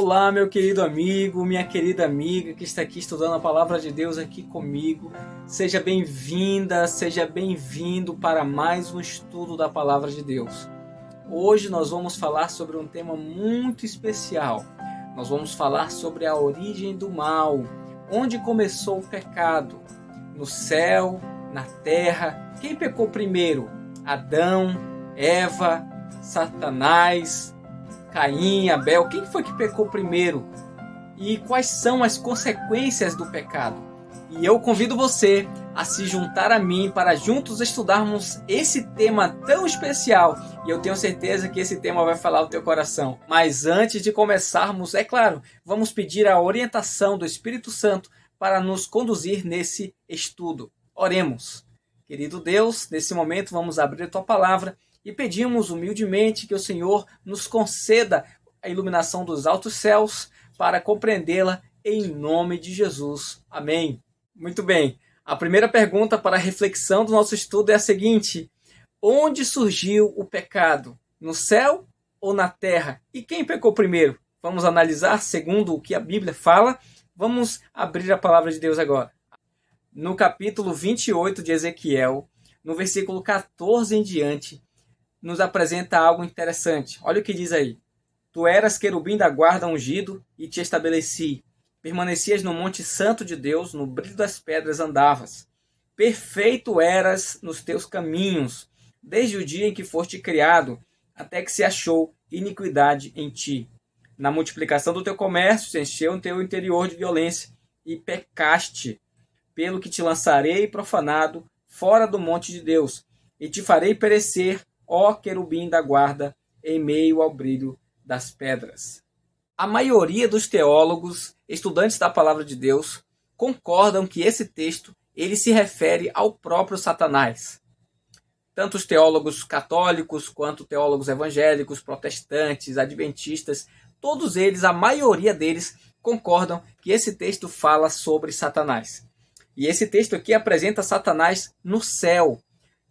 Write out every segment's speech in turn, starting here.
Olá, meu querido amigo, minha querida amiga que está aqui estudando a Palavra de Deus aqui comigo. Seja bem-vinda, seja bem-vindo para mais um estudo da Palavra de Deus. Hoje nós vamos falar sobre um tema muito especial. Nós vamos falar sobre a origem do mal, onde começou o pecado, no céu, na terra. Quem pecou primeiro? Adão, Eva, Satanás, Caim, Abel. Quem foi que pecou primeiro? E quais são as consequências do pecado? E eu convido você a se juntar a mim para juntos estudarmos esse tema tão especial. E eu tenho certeza que esse tema vai falar ao teu coração. Mas antes de começarmos, é claro, vamos pedir a orientação do Espírito Santo para nos conduzir nesse estudo. Oremos. Querido Deus, nesse momento vamos abrir a tua palavra e pedimos humildemente que o Senhor nos conceda a iluminação dos altos céus para compreendê-la em nome de Jesus. Amém. Muito bem. A primeira pergunta para a reflexão do nosso estudo é a seguinte: onde surgiu o pecado? No céu ou na terra? E quem pecou primeiro? Vamos analisar segundo o que a Bíblia fala. Vamos abrir a palavra de Deus agora. No capítulo 28 de Ezequiel, no versículo 14 em diante, nos apresenta algo interessante. Olha o que diz aí. Tu eras querubim da guarda ungido e te estabeleci. Permanecias no monte santo de Deus, no brilho das pedras andavas. Perfeito eras nos teus caminhos, desde o dia em que foste criado, até que se achou iniquidade em ti. Na multiplicação do teu comércio, se encheu o teu interior de violência, e pecaste, pelo que te lançarei profanado fora do monte de Deus, e te farei perecer, ó querubim da guarda, em meio ao brilho das pedras. A maioria dos teólogos, estudantes da palavra de Deus, concordam que esse texto ele se refere ao próprio Satanás. Tanto os teólogos católicos, quanto teólogos evangélicos, protestantes, adventistas, todos eles, a maioria deles, concordam que esse texto fala sobre Satanás. E esse texto aqui apresenta Satanás no céu.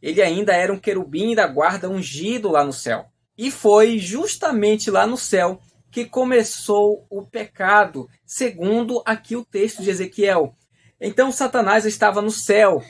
Ele ainda era um querubim da guarda ungido lá no céu. E foi justamente lá no céu que começou o pecado, segundo aqui o texto de Ezequiel. Então Satanás estava no céu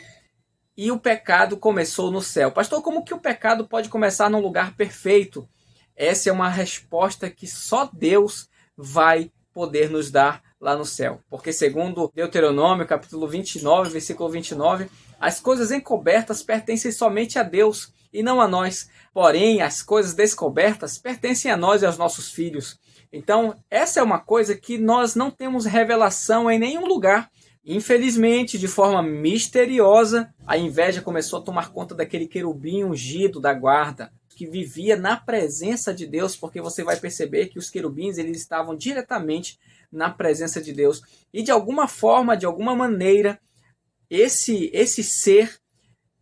e o pecado começou no céu. Pastor, como que o pecado pode começar num lugar perfeito? Essa é uma resposta que só Deus vai poder nos dar lá no céu. Porque segundo Deuteronômio, capítulo 29, versículo 29, as coisas encobertas pertencem somente a Deus e não a nós. Porém, as coisas descobertas pertencem a nós e aos nossos filhos. Então, essa é uma coisa que nós não temos revelação em nenhum lugar. Infelizmente, de forma misteriosa, a inveja começou a tomar conta daquele querubim ungido da guarda, que vivia na presença de Deus, porque você vai perceber que os querubins eles estavam diretamente na presença de Deus. E de alguma forma, de alguma maneira, esse ser,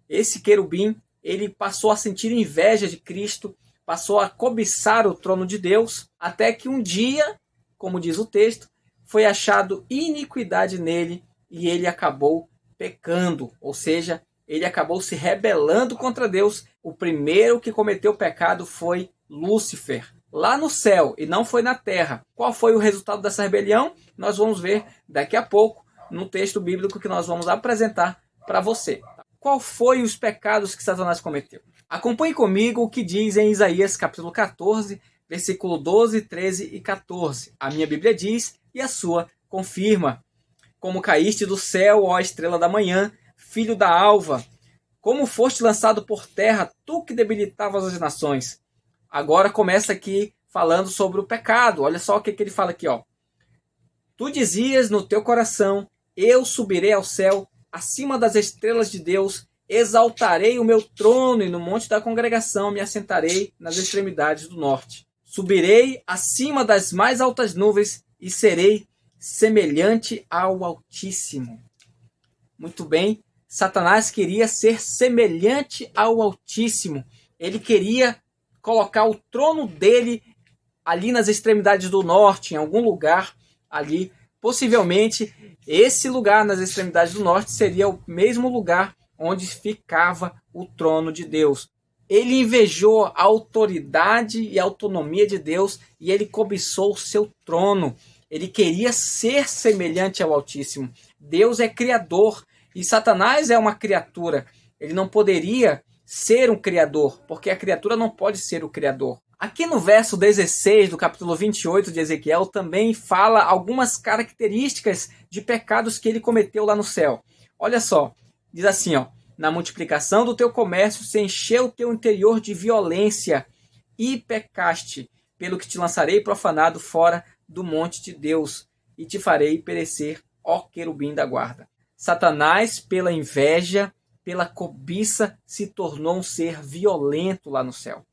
esse querubim, ele passou a sentir inveja de Cristo, passou a cobiçar o trono de Deus, até que um dia, como diz o texto, foi achado iniquidade nele e ele acabou pecando, ou seja, ele acabou se rebelando contra Deus. O primeiro que cometeu pecado foi Lúcifer, lá no céu, e não foi na terra. Qual foi o resultado dessa rebelião? Nós vamos ver daqui a pouco no texto bíblico que nós vamos apresentar para você. Qual foi os pecados que Satanás cometeu? Acompanhe comigo o que diz em Isaías capítulo 14, versículo 12, 13 e 14. A minha Bíblia diz e a sua confirma. Como caíste do céu, ó estrela da manhã, filho da alva, como foste lançado por terra, tu que debilitavas as nações. Agora começa aqui falando sobre o pecado. Olha só o que ele fala aqui, ó. Tu dizias no teu coração, eu subirei ao céu, acima das estrelas de Deus, exaltarei o meu trono e no monte da congregação me assentarei nas extremidades do norte. Subirei acima das mais altas nuvens e serei semelhante ao Altíssimo. Muito bem, Satanás queria ser semelhante ao Altíssimo. Ele queria colocar o trono dele ali nas extremidades do norte, em algum lugar ali. Possivelmente, esse lugar nas extremidades do norte seria o mesmo lugar onde ficava o trono de Deus. Ele invejou a autoridade e a autonomia de Deus e ele cobiçou o seu trono. Ele queria ser semelhante ao Altíssimo. Deus é criador e Satanás é uma criatura. Ele não poderia ser um criador, porque a criatura não pode ser o criador. Aqui no verso 16 do capítulo 28 de Ezequiel também fala algumas características de pecados que ele cometeu lá no céu. Olha só, diz assim, ó: na multiplicação do teu comércio se encheu o teu interior de violência e pecaste, pelo que te lançarei profanado fora do monte de Deus e te farei perecer, ó querubim da guarda. Satanás, pela inveja, pela cobiça, se tornou um ser violento lá no céu.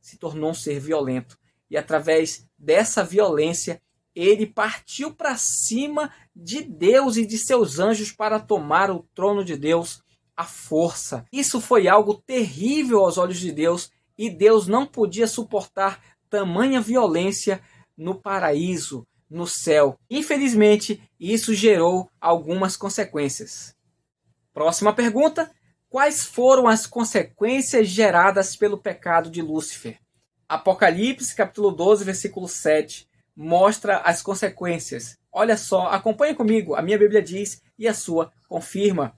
Se tornou um ser violento. E através dessa violência, ele partiu para cima de Deus e de seus anjos para tomar o trono de Deus à força. Isso foi algo terrível aos olhos de Deus e Deus não podia suportar tamanha violência no paraíso, no céu. Infelizmente, isso gerou algumas consequências. Próxima pergunta: quais foram as consequências geradas pelo pecado de Lúcifer? Apocalipse, capítulo 12, versículo 7, mostra as consequências. Olha só, acompanhe comigo, a minha Bíblia diz e a sua confirma.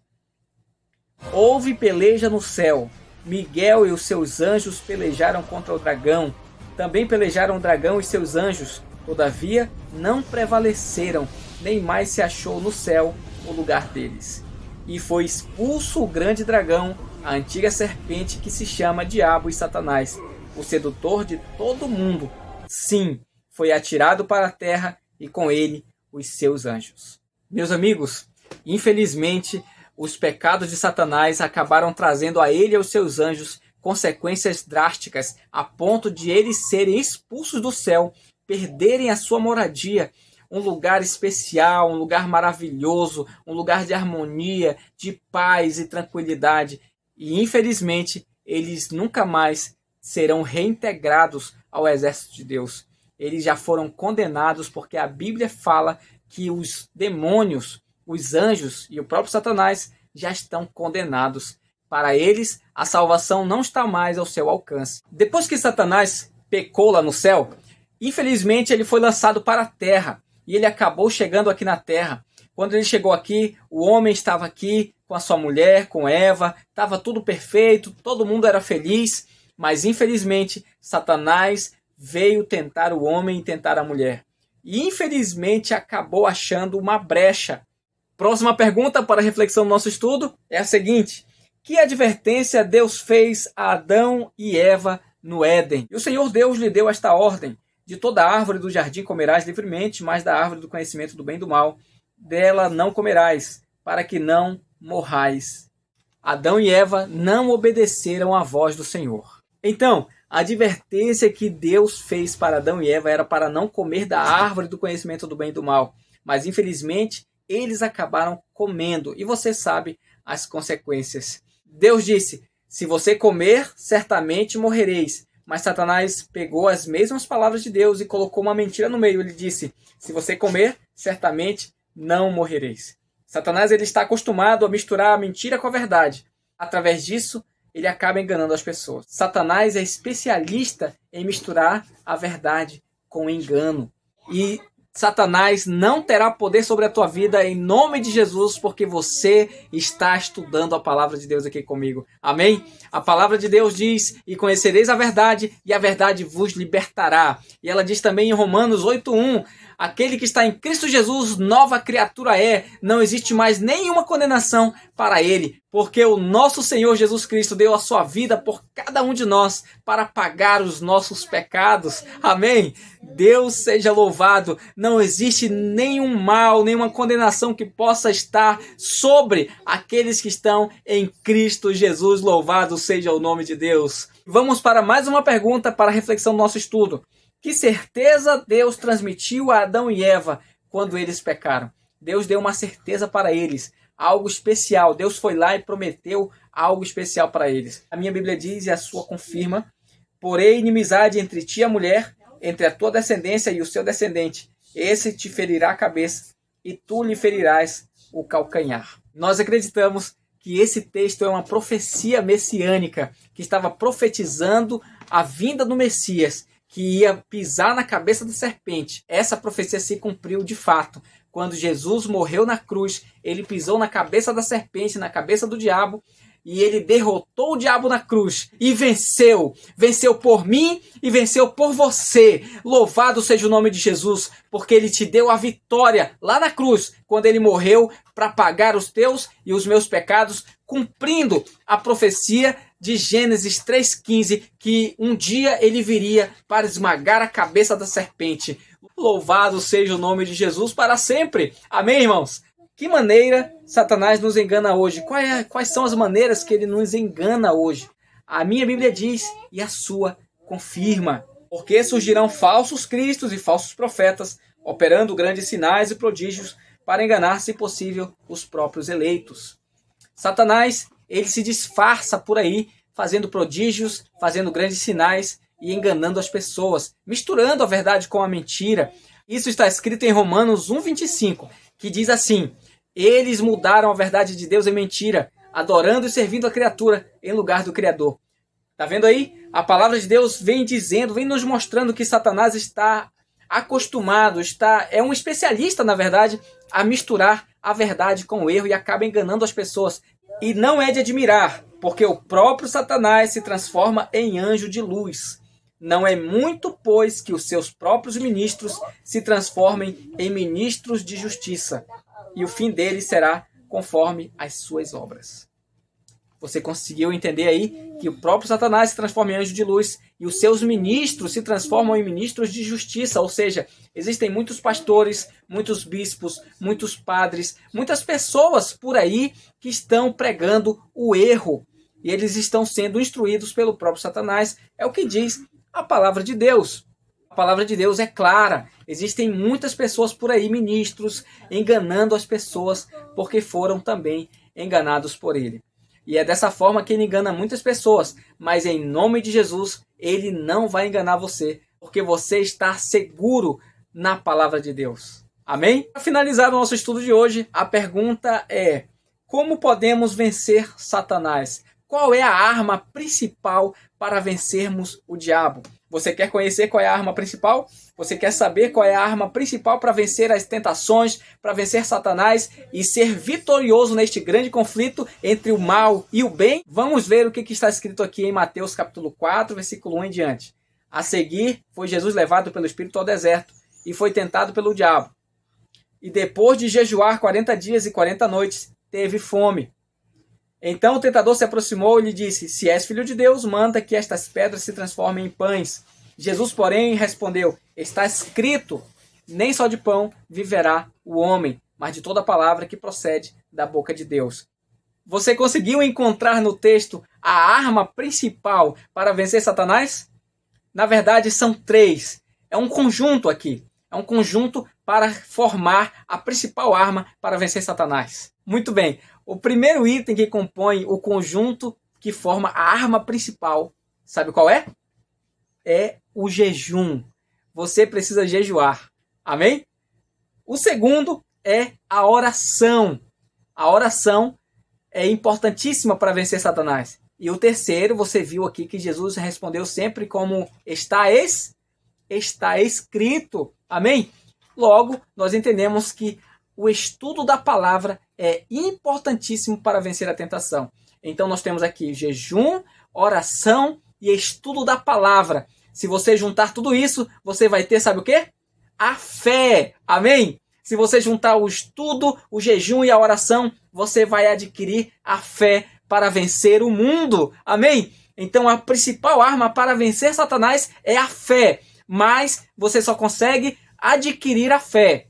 Houve peleja no céu. Miguel e os seus anjos pelejaram contra o dragão. Também pelejaram o dragão e seus anjos. Todavia, não prevaleceram, nem mais se achou no céu o lugar deles. E foi expulso o grande dragão, a antiga serpente que se chama Diabo e Satanás, o sedutor de todo mundo. Sim, foi atirado para a terra e com ele os seus anjos. Meus amigos, infelizmente, os pecados de Satanás acabaram trazendo a ele e aos seus anjos consequências drásticas, a ponto de eles serem expulsos do céu, perderem a sua moradia, um lugar especial, um lugar maravilhoso, um lugar de harmonia, de paz e tranquilidade. E infelizmente, eles nunca mais serão reintegrados ao exército de Deus. Eles já foram condenados porque a Bíblia fala que os demônios, os anjos e o próprio Satanás já estão condenados. Para eles, a salvação não está mais ao seu alcance. Depois que Satanás pecou lá no céu, infelizmente ele foi lançado para a terra e ele acabou chegando aqui na terra. Quando ele chegou aqui, o homem estava aqui com a sua mulher, com Eva, estava tudo perfeito, todo mundo era feliz, mas infelizmente Satanás veio tentar o homem e tentar a mulher. E infelizmente acabou achando uma brecha. Próxima pergunta para a reflexão do nosso estudo é a seguinte: que advertência Deus fez a Adão e Eva no Éden? E o Senhor Deus lhe deu esta ordem: de toda árvore do jardim comerás livremente, mas da árvore do conhecimento do bem e do mal, dela não comerás, para que não morrais. Adão e Eva não obedeceram à voz do Senhor. Então, a advertência que Deus fez para Adão e Eva era para não comer da árvore do conhecimento do bem e do mal. Mas, infelizmente, eles acabaram comendo. E você sabe as consequências. Deus disse: se você comer, certamente morrereis. Mas Satanás pegou as mesmas palavras de Deus e colocou uma mentira no meio. Ele disse: se você comer, certamente não morrereis. Satanás ele está acostumado a misturar a mentira com a verdade. Através disso, ele acaba enganando as pessoas. Satanás é especialista em misturar a verdade com o engano. E Satanás não terá poder sobre a tua vida em nome de Jesus, porque você está estudando a palavra de Deus aqui comigo. Amém? A palavra de Deus diz: e conhecereis a verdade, e a verdade vos libertará. E ela diz também em Romanos 8:1, aquele que está em Cristo Jesus, nova criatura é, não existe mais nenhuma condenação para ele, porque o nosso Senhor Jesus Cristo deu a sua vida por cada um de nós para pagar os nossos pecados. Amém? Deus seja louvado. Não existe nenhum mal, nenhuma condenação que possa estar sobre aqueles que estão em Cristo Jesus. Louvado seja o nome de Deus. Vamos para mais uma pergunta para a reflexão do nosso estudo. Que certeza Deus transmitiu a Adão e Eva quando eles pecaram? Deus deu uma certeza para eles, algo especial. Deus foi lá e prometeu algo especial para eles. A minha Bíblia diz e a sua confirma: porém inimizade entre ti e a mulher, entre a tua descendência e o seu descendente. Esse te ferirá a cabeça e tu lhe ferirás o calcanhar. Nós acreditamos que esse texto é uma profecia messiânica, que estava profetizando a vinda do Messias, que ia pisar na cabeça da serpente. Essa profecia se cumpriu de fato. Quando Jesus morreu na cruz, ele pisou na cabeça da serpente, na cabeça do diabo, e ele derrotou o diabo na cruz e venceu. Venceu por mim e venceu por você. Louvado seja o nome de Jesus, porque ele te deu a vitória lá na cruz, quando ele morreu para pagar os teus e os meus pecados, cumprindo a profecia de Gênesis 3,15, que um dia ele viria para esmagar a cabeça da serpente. Louvado seja o nome de Jesus para sempre. Amém, irmãos? Que maneira Satanás nos engana hoje? Quais são as maneiras que ele nos engana hoje? A minha Bíblia diz, e a sua confirma. Porque surgirão falsos cristos e falsos profetas, operando grandes sinais e prodígios para enganar, se possível, os próprios eleitos. Satanás, ele se disfarça por aí, fazendo prodígios, fazendo grandes sinais e enganando as pessoas, misturando a verdade com a mentira. Isso está escrito em Romanos 1,25, que diz assim: eles mudaram a verdade de Deus em mentira, adorando e servindo a criatura em lugar do Criador. Tá vendo aí? A palavra de Deus vem dizendo, vem nos mostrando que Satanás está acostumado, é um especialista, na verdade, a misturar a verdade com o erro e acaba enganando as pessoas. E não é de admirar, porque o próprio Satanás se transforma em anjo de luz. Não é muito, pois, que os seus próprios ministros se transformem em ministros de justiça, e o fim deles será conforme as suas obras. Você conseguiu entender aí que o próprio Satanás se transforma em anjo de luz e os seus ministros se transformam em ministros de justiça, ou seja, existem muitos pastores, muitos bispos, muitos padres, muitas pessoas por aí que estão pregando o erro e eles estão sendo instruídos pelo próprio Satanás. É o que diz a palavra de Deus. A palavra de Deus é clara. Existem muitas pessoas por aí, ministros, enganando as pessoas porque foram também enganados por ele. E é dessa forma que ele engana muitas pessoas. Mas em nome de Jesus, ele não vai enganar você, porque você está seguro na palavra de Deus. Amém? Para finalizar o nosso estudo de hoje, a pergunta é: como podemos vencer Satanás? Qual é a arma principal para vencermos o diabo? Você quer conhecer qual é a arma principal? Você quer saber qual é a arma principal para vencer as tentações, para vencer Satanás e ser vitorioso neste grande conflito entre o mal e o bem? Vamos ver o que está escrito aqui em Mateus capítulo 4, versículo 1 em diante. A seguir, foi Jesus levado pelo Espírito ao deserto e foi tentado pelo diabo. E depois de jejuar 40 dias e 40 noites, teve fome. Então o tentador se aproximou e lhe disse: se és filho de Deus, manda que estas pedras se transformem em pães. Jesus, porém, respondeu: está escrito, nem só de pão viverá o homem, mas de toda palavra que procede da boca de Deus. Você conseguiu encontrar no texto a arma principal para vencer Satanás? Na verdade, são três. É um conjunto aqui. É um conjunto para formar a principal arma para vencer Satanás. Muito bem. O primeiro item que compõe o conjunto que forma a arma principal, sabe qual é? É o jejum. Você precisa jejuar. Amém? O segundo é a oração. A oração é importantíssima para vencer Satanás. E o terceiro, você viu aqui que Jesus respondeu sempre como está escrito. Amém? Logo, nós entendemos que o estudo da palavra é importantíssimo para vencer a tentação. Então nós temos aqui jejum, oração e estudo da palavra. Se você juntar tudo isso, você vai ter, sabe o quê? A fé. Amém? Se você juntar o estudo, o jejum e a oração, você vai adquirir a fé para vencer o mundo. Amém? Então a principal arma para vencer Satanás é a fé. Mas você só consegue adquirir a fé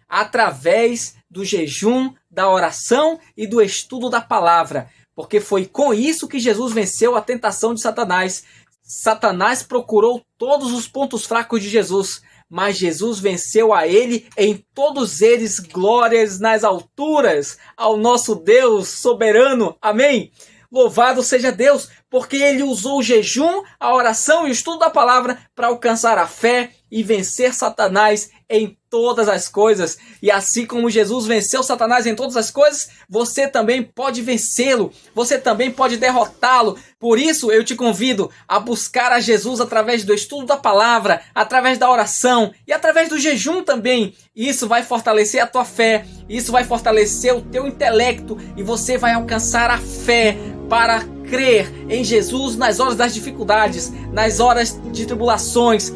através do jejum, da oração e do estudo da palavra. Porque foi com isso que Jesus venceu a tentação de Satanás. Satanás procurou todos os pontos fracos de Jesus, mas Jesus venceu a ele em todos eles. Glórias nas alturas ao nosso Deus soberano. Amém? Louvado seja Deus, porque ele usou o jejum, a oração e o estudo da palavra para alcançar a fé e vencer Satanás em todas as coisas. E assim como Jesus venceu Satanás em todas as coisas, você também pode vencê-lo, você também pode derrotá-lo. Por isso eu te convido a buscar a Jesus através do estudo da palavra, através da oração e através do jejum também. Isso vai fortalecer a tua fé, isso vai fortalecer o teu intelecto e você vai alcançar a fé para crer em Jesus nas horas das dificuldades, nas horas de tribulações.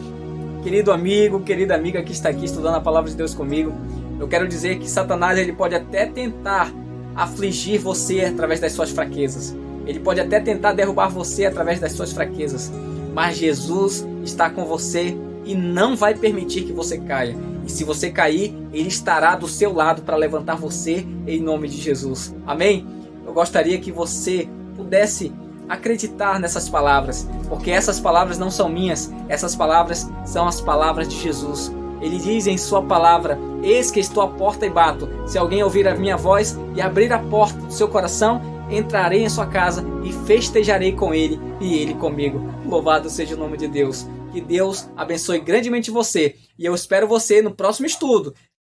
Querido amigo, querida amiga que está aqui estudando a palavra de Deus comigo, eu quero dizer que Satanás ele pode até tentar afligir você através das suas fraquezas. Ele pode até tentar derrubar você através das suas fraquezas. Mas Jesus está com você e não vai permitir que você caia. E se você cair, Ele estará do seu lado para levantar você em nome de Jesus. Amém? Eu gostaria que você pudesse acreditar nessas palavras, porque essas palavras não são minhas, essas palavras são as palavras de Jesus. Ele diz em sua palavra: eis que estou à porta e bato. Se alguém ouvir a minha voz e abrir a porta do seu coração, entrarei em sua casa e festejarei com ele e ele comigo. Louvado seja o nome de Deus. Que Deus abençoe grandemente você. E eu espero você no próximo estudo.